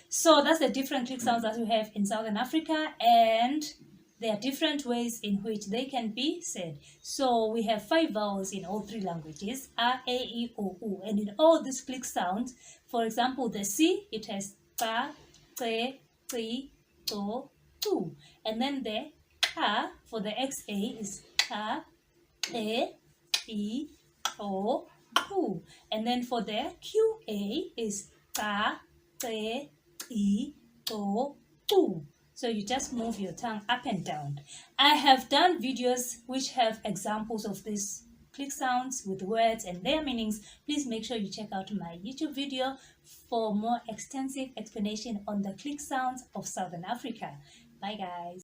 So that's the different click sounds that we have in Southern Africa, and there are different ways in which they can be said. So we have 5 vowels in all 3 languages: A, E, I, O, U. And in all these click sounds, for example, the C, it has pa, te, ti, to, tu. And then the Ka for the XA is ka, e, I, o, tu. And then for the QA is ka, te, I, to, tu. So you just move your tongue up and down. I have done videos which have examples of these click sounds with words and their meanings. Please make sure you check out my YouTube video for more extensive explanation on the click sounds of Southern Africa. Bye guys.